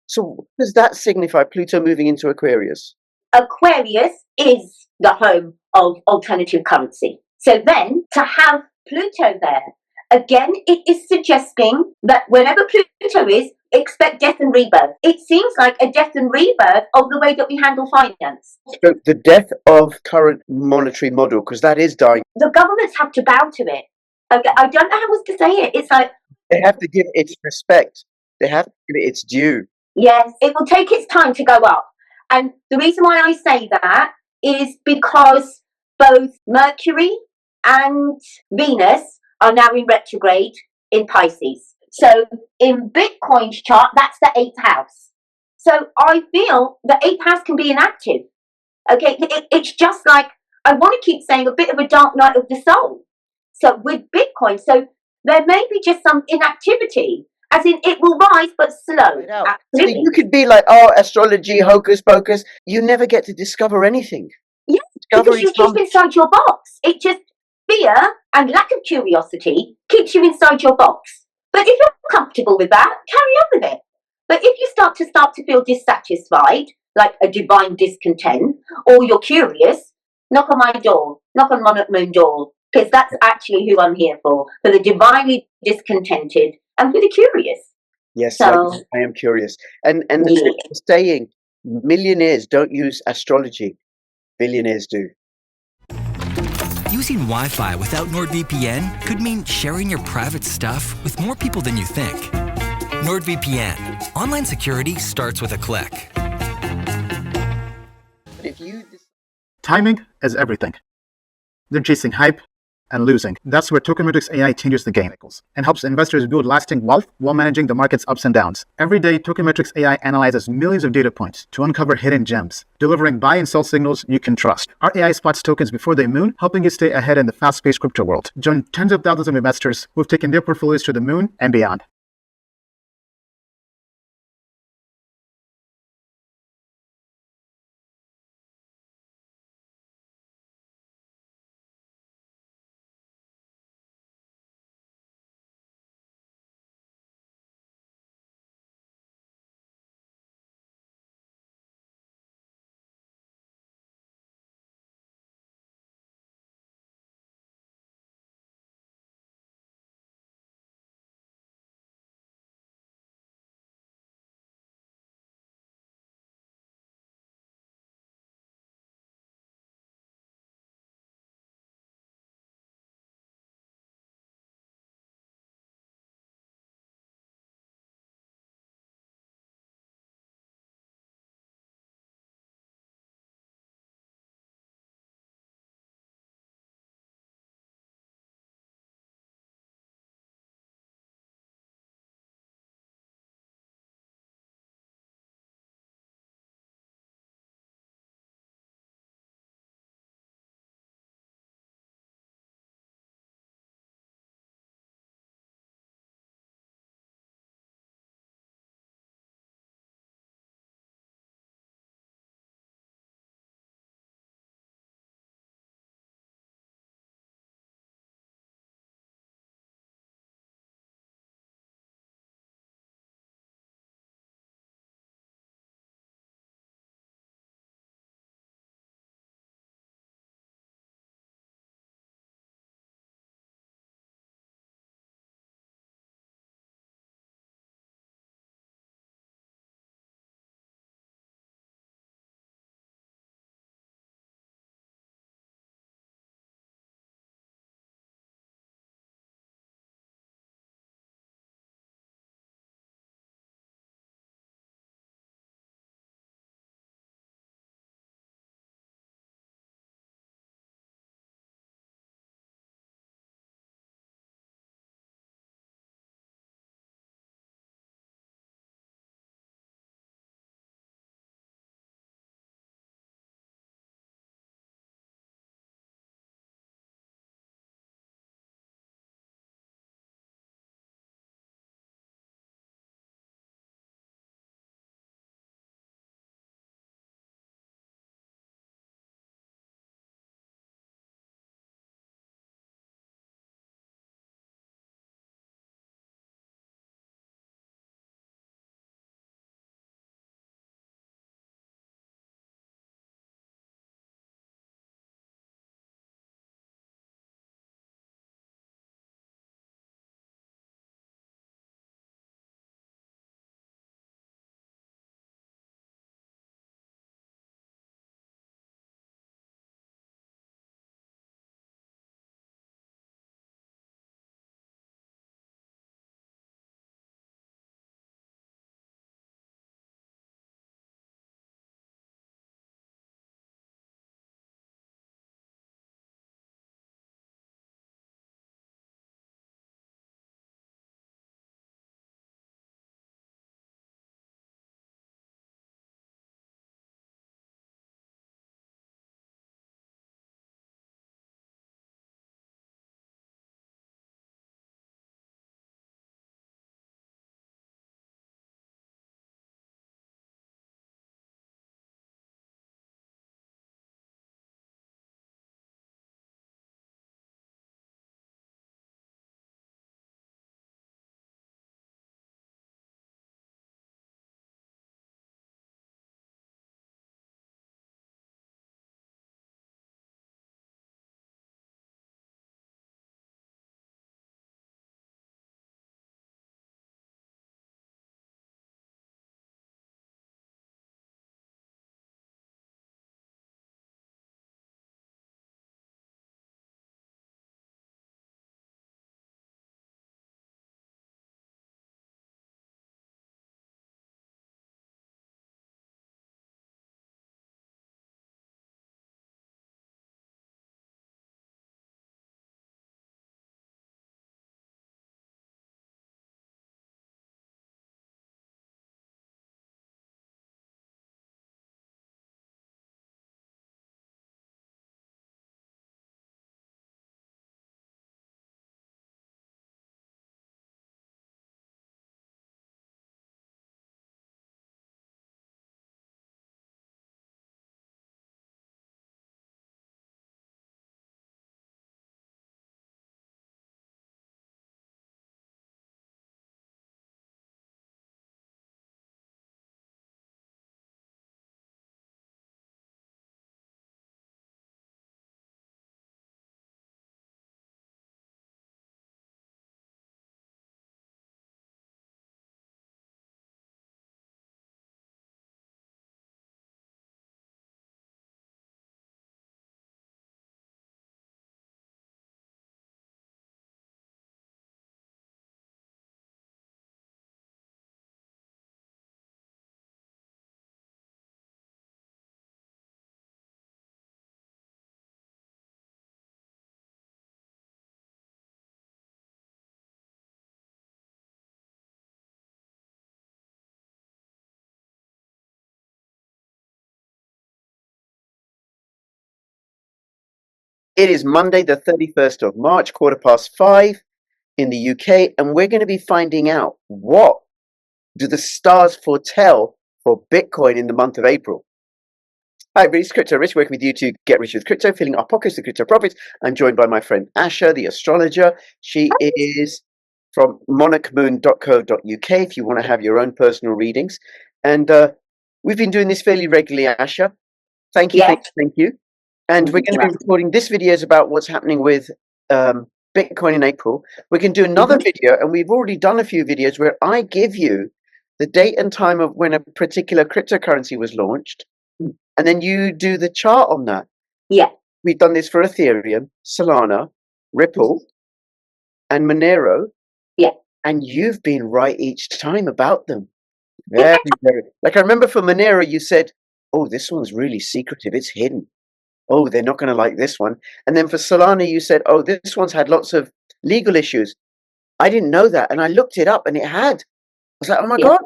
So what does that signify, Pluto moving into Aquarius? Aquarius is the home of alternative currency. So then to have Pluto there, again, it is suggesting that wherever Pluto is, expect death and rebirth. It seems like a death and rebirth of the way that we handle finance. So the death of current monetary model, because that is dying. The governments have to bow to it. Okay, I don't know how else to say it. It's like They have to give it its respect. They have to give it its due. yes, it will take its time to go up. And the reason why I say that is because both Mercury and Venus are now in retrograde in Pisces. So in Bitcoin's chart, that's the eighth house. So I feel the eighth house can be inactive. Okay, it's just like, I want to keep saying, a bit of a dark night of the soul. So with Bitcoin, so there may be just some inactivity, as in it will rise but slow. So you could be like, oh, astrology, hocus pocus. You never get to discover anything. Yes, because you keep inside your box. It just, fear and lack of curiosity keeps you inside your box. But if you're comfortable with that, carry on with it. But if you start to feel dissatisfied, like a divine discontent, or you're curious, knock on my door, knock on Monarch Moon door, because that's actually who I'm here for the divinely discontented and for the curious. Yes, so, I am curious. And the saying, millionaires don't use astrology, billionaires do. Using Wi-Fi without NordVPN could mean sharing your private stuff with more people than you think. NordVPN. Online security starts with a click. Timing is everything. They're chasing hype and losing. That's where Tokemetrics AI changes the game and helps investors build lasting wealth while managing the market's ups and downs. Every day, Tokemetrics AI analyzes millions of data points to uncover hidden gems, delivering buy and sell signals you can trust. Our AI spots tokens before they moon, helping you stay ahead in the fast-paced crypto world. Join tens of thousands of investors who've taken their portfolios to the moon and beyond. It is Monday, the 31st of March, 5:15 in the UK, and we're going to be finding out what do the stars foretell for Bitcoin in the month of April. Hi, everybody, it's Crypto Rich, working with you to get rich with crypto, filling our pockets with crypto profits. I'm joined by my friend ASHA, the astrologer. She is from monarchmoon.co.uk if you want to have your own personal readings. And we've been doing this fairly regularly, ASHA. Thank you, Yes. thank you. And we're going to be recording this video is about what's happening with Bitcoin in April. We can do another video, and we've already done a few videos where I give you the date and time of when a particular cryptocurrency was launched, and then you do the chart on that. Yeah. We've done this for Ethereum, Solana, Ripple, and Monero. Yeah. And you've been right each time about them. Very, very. Like I remember for Monero, you said, "Oh, this one's really secretive. It's hidden. Oh, they're not going to like this one." And then for Solana, you said, "Oh, this one's had lots of legal issues." I didn't know that, and I looked it up, and it had. I was like, "Oh my God!"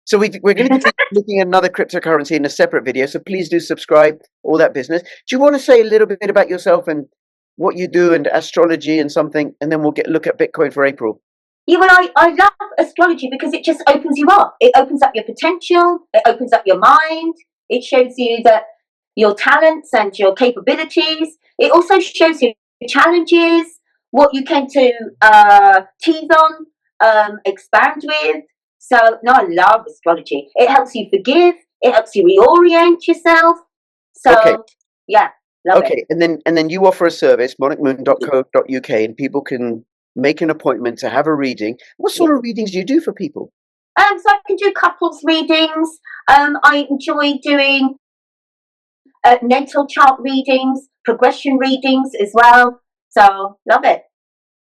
So we're going to be looking at another cryptocurrency in a separate video. So please do subscribe. All that business. Do you want to say a little bit about yourself and what you do and astrology and something, and then we'll look at Bitcoin for April? Yeah, well, I love astrology because it just opens you up. It opens up your potential. It opens up your mind. It shows you that your talents and your capabilities. It also shows you challenges, what you can to tease on, expand with. So, no, I love astrology. It helps you forgive. It helps you reorient yourself. So, Okay. yeah, love it. Okay, and then you offer a service, monarchmoon.co.uk, and people can make an appointment to have a reading. What sort of readings do you do for people? So I can do couples readings. I enjoy doing natal chart readings, progression readings as well. So love it.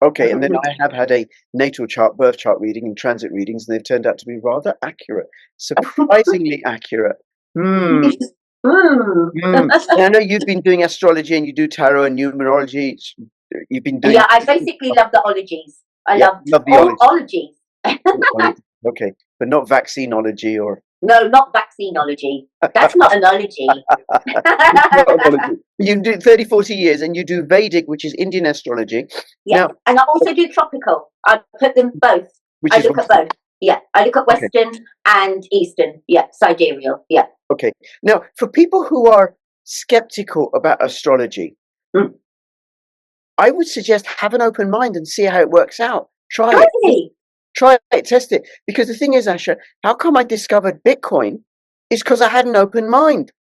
Okay, and then I have had a natal chart, birth chart reading and transit readings, and they've turned out to be rather accurate, surprisingly accurate. And I know you've been doing astrology and you do tarot and numerology. You've been doing. Yeah, I basically love the ologies. I love the all ologies. Okay, but not vaccinology or. No, not vaccinology. That's not an ology. You do 30, 40 years and you do Vedic, which is Indian astrology. Yeah, now, and I also do tropical. I put them both. Which I is look at both. Yeah, I look at Western and Eastern. Yeah, sidereal. Yeah. Okay. Now, for people who are skeptical about astrology, I would suggest have an open mind and see how it works out. Try it. Try it, test it. Because the thing is, Asha, how come I discovered Bitcoin is because I had an open mind.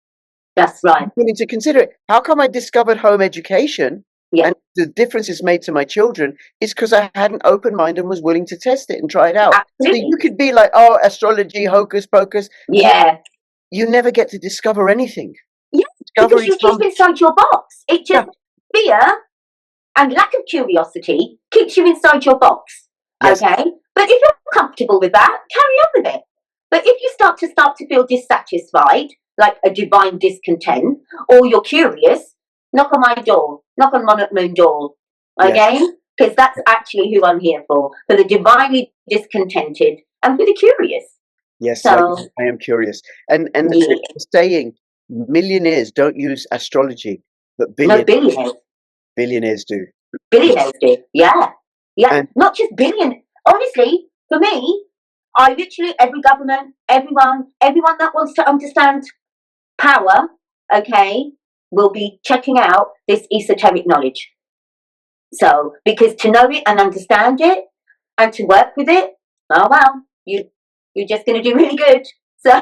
That's right. I'm willing to consider it. How come I discovered home education and the differences made to my children is because I had an open mind and was willing to test it and try it out. Absolutely. So you could be like, oh, astrology, hocus pocus. Yeah. You never get to discover anything. Yeah, because you keep inside your box. It just, fear and lack of curiosity keeps you inside your box. Yes. Okay? But if you're comfortable with that, carry on with it. But if you start to feel dissatisfied, like a divine discontent, or you're curious, knock on my door, knock on Monarch Moon door, okay? Because that's actually who I'm here for the divinely discontented and for the curious. Yes, so, I am curious. And saying millionaires don't use astrology, but billionaires do. Billionaires do, yeah. Yeah, and not just billion. Honestly, for me, I literally, every government, everyone that wants to understand power, okay, will be checking out this esoteric knowledge. So, because to know it and understand it and to work with it, oh well, you're just going to do really good. So,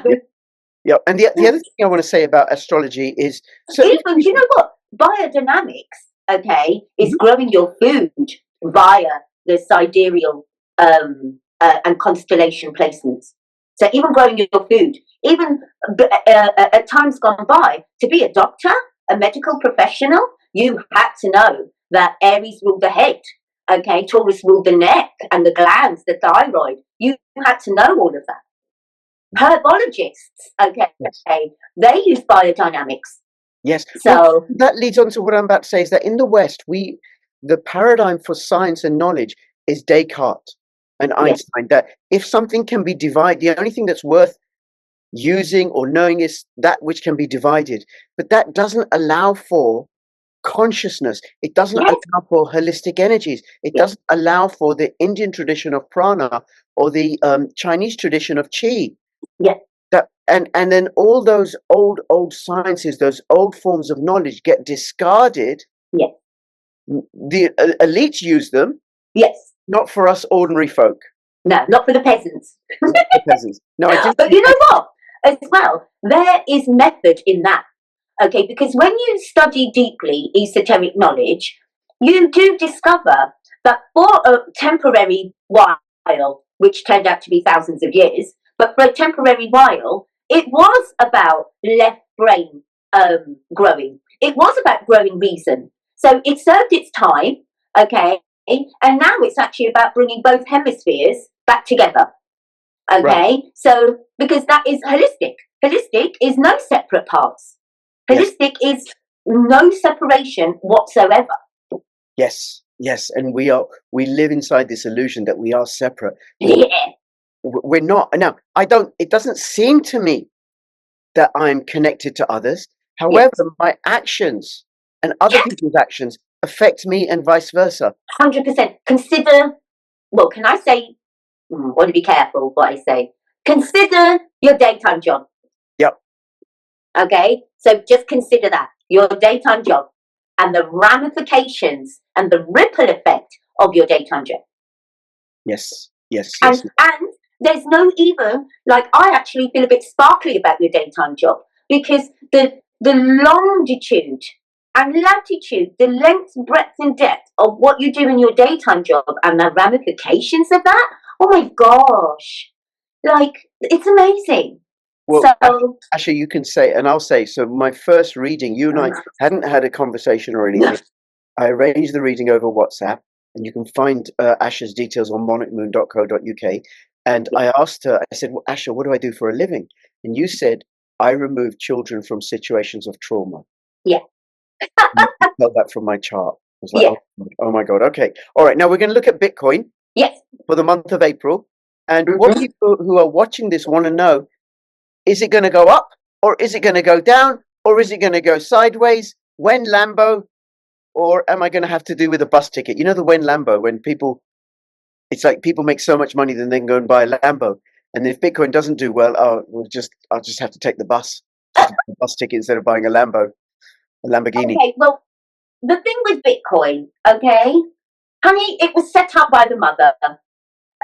yeah. And the other thing I want to say about astrology is, even, you know what, biodynamics, okay, is growing your food via the sidereal and constellation placements. So even growing your food, even at times gone by, to be a doctor, a medical professional, you had to know that Aries ruled the head, okay, Taurus ruled the neck and the glands, the thyroid. You had to know all of that. Herbologists, okay, they use biodynamics. Yes. So well, that leads on to what I'm about to say is that in the West, the paradigm for science and knowledge is Descartes and Einstein. That if something can be divided, the only thing that's worth using or knowing is that which can be divided. But that doesn't allow for consciousness. It doesn't Yes. allow for holistic energies. It Yes. doesn't allow for the Indian tradition of prana or the Chinese tradition of chi. Yes. And then all those old sciences, those old forms of knowledge get discarded. Yes. The elites use them, Yes. not for us ordinary folk. No, not for the peasants. Not for peasants. No, I do. But you know what? As well, there is method in that. Okay, because when you study deeply esoteric knowledge, you do discover that for a temporary while, which turned out to be thousands of years, but for a temporary while, it was about left brain growing. It was about growing reason. So it served its time, okay, and now it's actually about bringing both hemispheres back together. Okay, Right. so because that is holistic. Holistic is no separate parts. Holistic is no separation whatsoever. Yes, and we live inside this illusion that we are separate. Yeah. We're not. Now, it doesn't seem to me that I'm connected to others. However, my actions and other people's actions affect me and vice versa. 100%. Consider, well, can I say, want to be careful what I say. Consider your daytime job. Yep. Okay, so just consider that, your daytime job, and the ramifications and the ripple effect of your daytime job. Yes. And there's no even, like, I actually feel a bit sparkly about your daytime job, because the longitude and latitude, the length, breadth and depth of what you do in your daytime job and the ramifications of that, oh my gosh, like, it's amazing. Well, So, Asha, you can say, and I'll say, so my first reading, you and I hadn't had a conversation or anything. I arranged the reading over WhatsApp, and you can find Asha's details on monarchmoon.co.uk. And I asked her, I said, well, Asha, what do I do for a living? And you said, I remove children from situations of trauma. Yeah. You can tell that from my chart. I was like, Yeah. oh my God. Okay. All right. Now we're going to look at Bitcoin Yes. for the month of April. And what people who are watching this want to know, is it going to go up, or is it going to go down, or is it going to go sideways? When Lambo, or am I going to have to do with a bus ticket? You know, the when Lambo, when people, it's like people make so much money, then they can go and buy a Lambo. And if Bitcoin doesn't do well, I'll just have to take the bus ticket instead of buying a Lambo, a Lamborghini. Okay, well, the thing with Bitcoin, okay, honey, it was set up by the mother.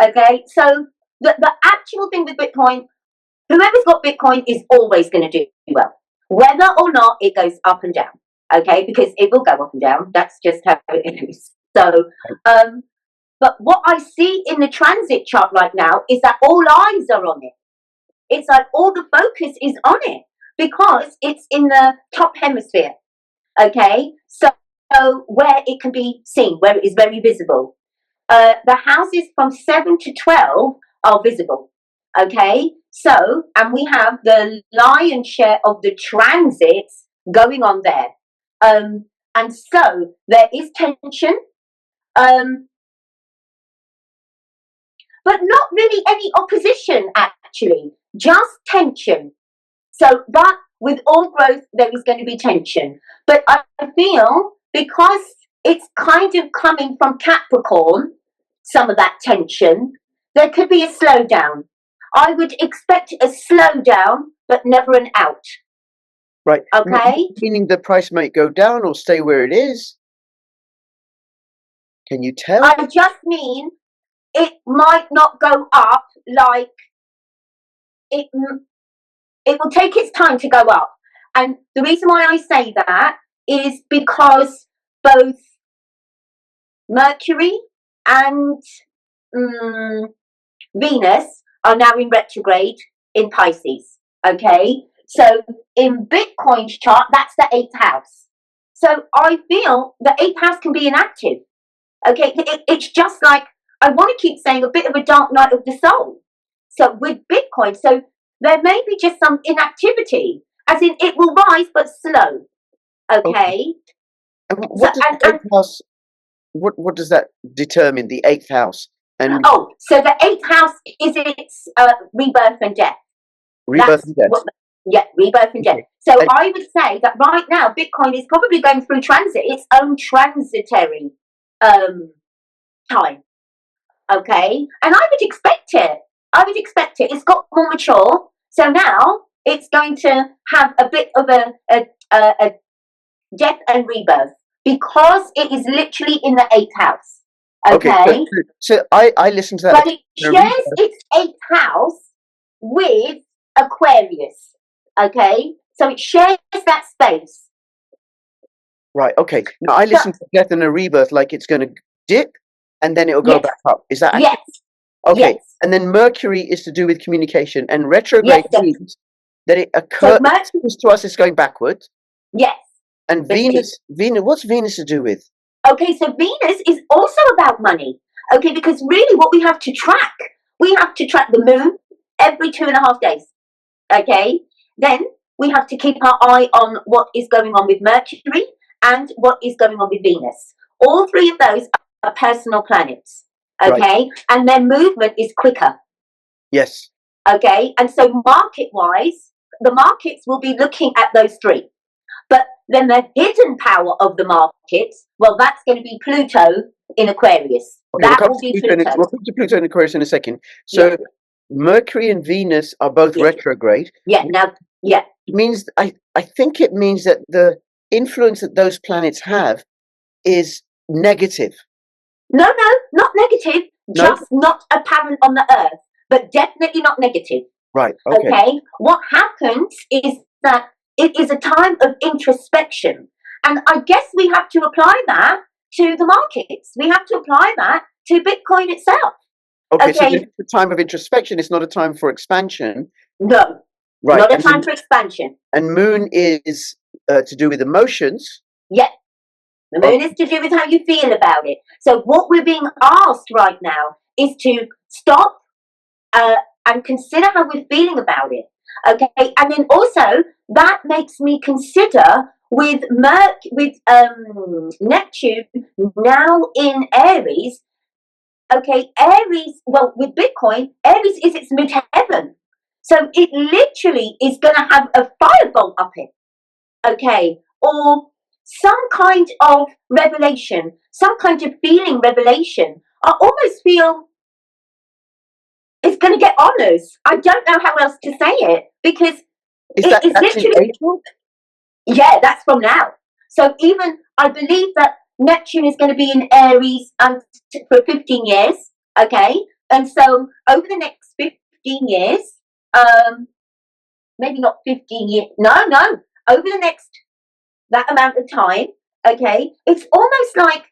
Okay, so the actual thing with Bitcoin, whoever's got Bitcoin is always going to do well, whether or not it goes up and down. Okay, because it will go up and down. That's just how it is. So, but what I see in the transit chart right now is that all eyes are on it. It's like all the focus is on it because it's in the top hemisphere. Okay, so where it can be seen, where it is very visible. The houses from 7 to 12 are visible. Okay, so, and we have the lion's share of the transits going on there. And so there is tension, but not really any opposition, actually, just tension. So, but with all growth, there is going to be tension. But I feel because it's kind of coming from Capricorn, some of that tension, there could be a slowdown. I would expect a slowdown, but never an out. Right. Okay? Meaning the price might go down or stay where it is. Can you tell? I just mean it might not go up, like it will take its time to go up. And the reason why I say that is because both Mercury and Venus are now in retrograde in Pisces. Okay, so in Bitcoin's chart, that's the 8th house. So I feel the 8th house can be inactive. Okay, it's just like, I want to keep saying, a bit of a dark night of the soul. So with Bitcoin, so there may be just some inactivity, as in it will rise but slow. Okay. And what does the 8th house? What does that determine? The 8th house. And so the 8th house is its rebirth and death. Rebirth and death. Yeah, rebirth and death. Okay. So And- I would say that right now Bitcoin is probably going through its own transitory time. Okay, and I would expect it. It's got more mature, so now it's going to have a bit of a death and rebirth because it is literally in the 8th house. Okay, so I listened to that. but it shares its 8th house with Aquarius. Okay, so it shares that space. Right. Okay. Now I listened to death and a rebirth like it's going to dip and then it'll go back up. Is that accurate? Yes. Okay. Yes. And then Mercury is to do with communication, and retrograde means that it occurs to us. It's going backwards. Yes. And Venus. What's Venus to do with? Okay, so Venus is also about money. Okay, because really, what we have to track the moon every 2.5 days. Okay, then we have to keep our eye on what is going on with Mercury and what is going on with Venus. All three of those are personal planets. Okay, right. And their movement is quicker. Yes. Okay, and so market-wise, the markets will be looking at those three. But then the hidden power of the markets, well, that's going to be Pluto in Aquarius. Okay, that will be Pluto. We'll come to Pluto in Aquarius in a second. So Mercury and Venus are both retrograde. Yeah, now, It means, I think it means that the influence that those planets have is negative. No, not negative. No? Just not apparent on the Earth, but definitely not negative. Right, okay. What happens is that it is a time of introspection. And I guess we have to apply that to the markets. We have to apply that to Bitcoin itself. Okay, so it's a time of introspection. It's not a time for expansion. No, right. Not a time for expansion. And moon is to do with emotions. Yeah. The moon is to do with how you feel about it. So what we're being asked right now is to stop and consider how we're feeling about it. Okay, and then also that makes me consider with Neptune now in Aries. Okay, Aries. Well, with Bitcoin, Aries is its midheaven, so it literally is going to have a firebolt up it. Okay, or some kind of revelation, some kind of feeling revelation. I almost feel it's going to get honours. I don't know how else to say it because it's literally April? Yeah, that's from now. So even I believe that Neptune is going to be in Aries for 15 years. Okay, and so over the next 15 years, maybe not 15 years. No, over the next that amount of time. Okay, it's almost like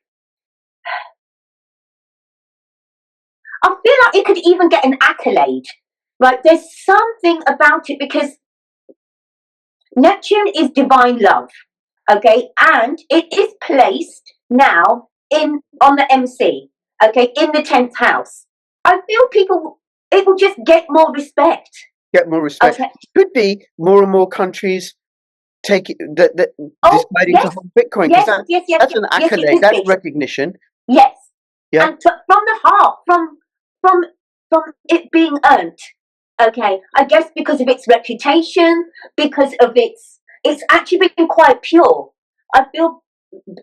I feel like it could even get an accolade, right? There's something about it because Neptune is divine love, okay? And it is placed now on the MC, okay, in the 10th house. I feel it will just get more respect. Get more respect. Okay. Could be more and more countries deciding to hold Bitcoin. Yes, that's an accolade. That's recognition. Yes. Yeah. And from the heart, from it being earned. Okay, I guess because of its reputation, because of it's actually been quite pure. I feel,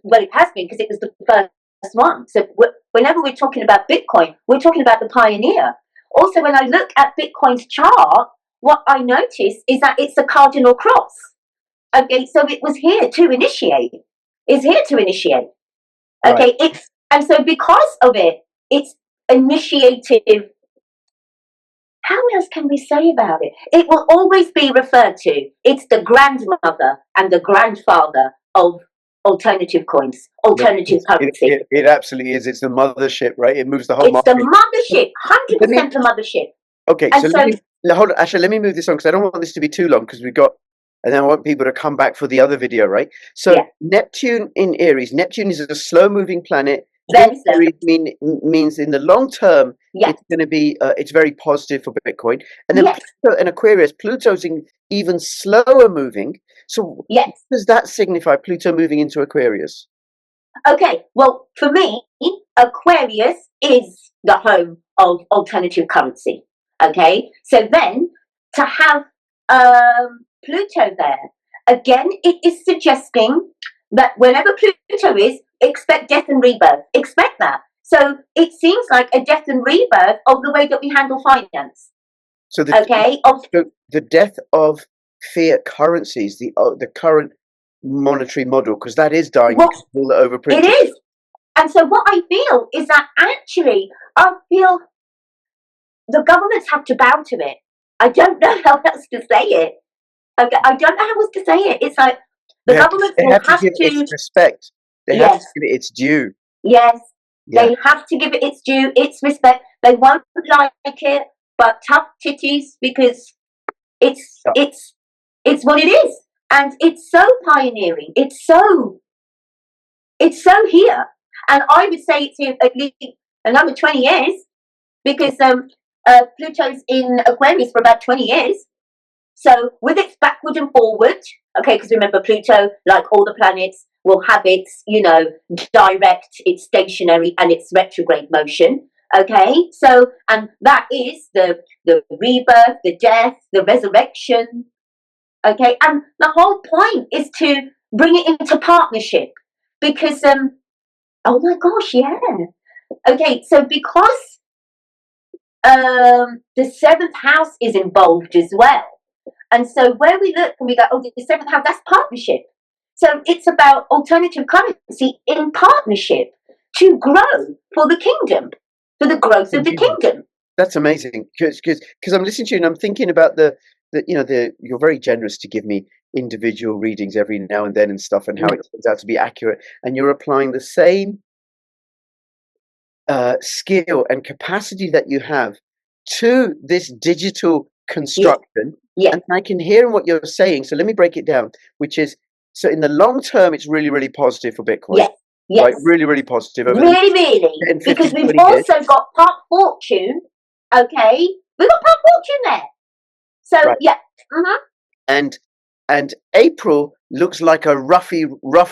well, it has been because it was the first one. So whenever we're talking about Bitcoin, we're talking about the pioneer. Also, when I look at Bitcoin's chart, what I notice is that it's a cardinal cross. Okay, so it was here to initiate. It's here to initiate. Okay, right. And so because of it, it's initiative. How else can we say about it? It will always be referred to. It's the grandmother and the grandfather of alternative coins, alternative currency. It absolutely is. It's the mothership, right? It moves the whole market. It's the mothership, 100% the mothership. Okay, so hold on, Asha, let me move this on because I don't want this to be too long because and then I want people to come back for the other video, right? So Neptune in Aries. Neptune is a slow-moving planet. Very slow. Aries means in the long term, it's going to be, it's very positive for Bitcoin. And then Pluto and Aquarius, Pluto's even slower moving. So what does that signify, Pluto moving into Aquarius? Okay, well, for me, Aquarius is the home of alternative currency. Okay, so then to have Pluto there. Again, it is suggesting that whenever Pluto is, expect death and rebirth. Expect that. So it seems like a death and rebirth of the way that we handle finance. So the death of fiat currencies, the current monetary model, because that is dying because of all the overprinting. It is. And so what I feel is that actually, I feel the governments have to bow to it. I don't know how else to say it. Okay, I don't know how else to say it. It's like the government will have to give it its respect. They have to give it its due. Yes, they have to give it its due, its respect. They won't like it, but tough titties, because it's what it is, and it's so pioneering. It's so here, and I would say it's here at least another 20 years, because Pluto's in Aquarius for about 20 years. So with its backward and forward, okay, because remember Pluto, like all the planets, will have its, direct, its stationary, and its retrograde motion. Okay, so, and that is the rebirth, the death, the resurrection. Okay, and the whole point is to bring it into partnership, because oh my gosh, yeah. Okay, so because the seventh house is involved as well. And so where we look and we go, oh, the seventh house, that's partnership. So it's about alternative currency in partnership to grow for the kingdom, for the growth of the kingdom. That's amazing, because I'm listening to you and I'm thinking about you're very generous to give me individual readings every now and then and stuff, and how it turns out to be accurate, and you're applying the same skill and capacity that you have to this digital construction. Yeah. And I can hear what you're saying. So let me break it down, which is, so in the long term, it's really, really positive for Bitcoin. Yes. Yes. Right? Really, really positive. Really. Because we've also got Park Fortune. Okay. We've got Park Fortune there. So, yeah. Mm-hmm. And April looks like a rough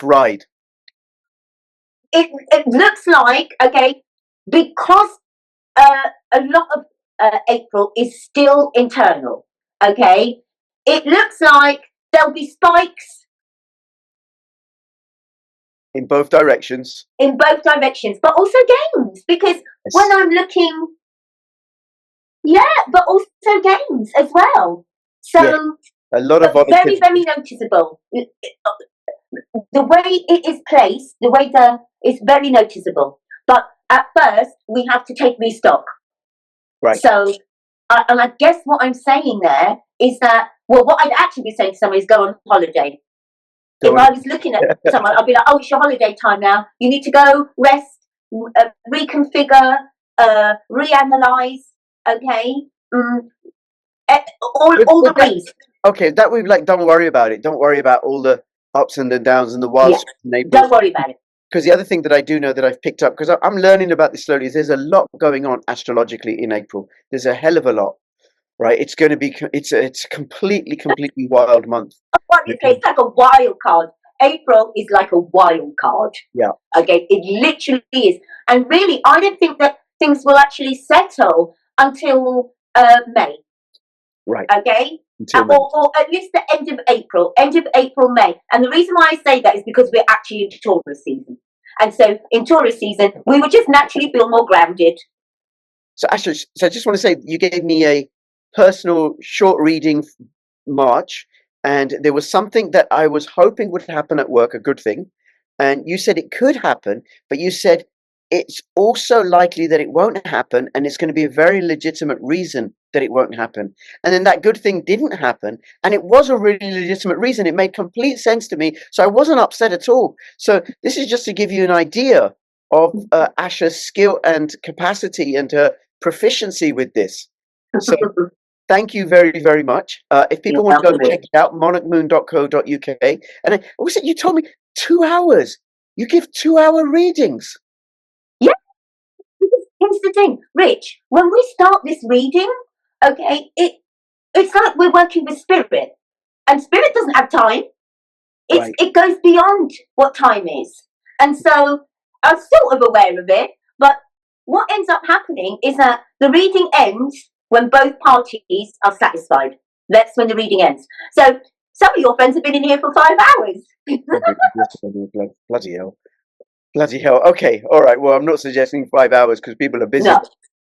ride. It looks like, okay, because a lot of April is still internal. Okay, it looks like there'll be spikes in both directions. But also gains, because when I'm looking, but also gains as well. So a lot of very, very noticeable. The way it is placed, it's very noticeable. But at first, we have to take restock. Right. So. And I guess what I'm saying there is that, well, what I'd actually be saying to someone is go on holiday. If I was looking at someone, I'd be like, oh, it's your holiday time now. You need to go rest, reconfigure, reanalyze, okay? All the reasons. Okay, that we've don't worry about it. Don't worry about all the ups and the downs and the wilds. Don't worry about it. Because the other thing that I do know that I've picked up, because I'm learning about this slowly, is there's a lot going on astrologically in April. There's a hell of a lot, right? It's going to be, it's a completely wild month. It's like a wild card. April is like a wild card. Yeah. Okay, it literally is. And really, I don't think that things will actually settle until May. Right. Okay? Or at least the end of April, May. And the reason why I say that is because we're actually into Taurus season. And so in Taurus season, we would just naturally feel more grounded. So Asha, I just want to say, you gave me a personal short reading March, and there was something that I was hoping would happen at work, a good thing. And you said it could happen, but you said it's also likely that it won't happen, and it's going to be a very legitimate reason that it won't happen. And then that good thing didn't happen, and it was a really legitimate reason. It made complete sense to me, so I wasn't upset at all. So this is just to give you an idea of Asha's skill and capacity and her proficiency with this. So thank you very, very much. If people want to go check it out, monarchmoon.co.uk. And also, you told me 2 hours. You give 2-hour readings. Yeah. Here's the thing, Rich. When we start this reading, okay, it's like we're working with spirit, and spirit doesn't have time. It goes beyond what time is, and so I'm sort of aware of it. But what ends up happening is that the reading ends when both parties are satisfied. That's when the reading ends. So some of your friends have been in here for 5 hours. Bloody hell. Bloody hell. Okay, all right. Well, I'm not suggesting 5 hours because people are busy. No.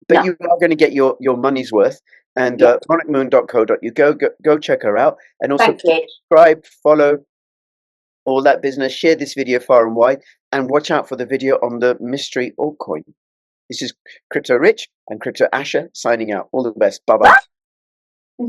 But No. you are going to get your money's worth. And Yeah. monicmoon.co.uk, go check her out. And also Thank you. subscribe, follow, all that business. Share this video far and wide. And watch out for the video on the mystery altcoin. This is Crypto Rich and Crypto Asha signing out. All the best. Bye-bye. Bye.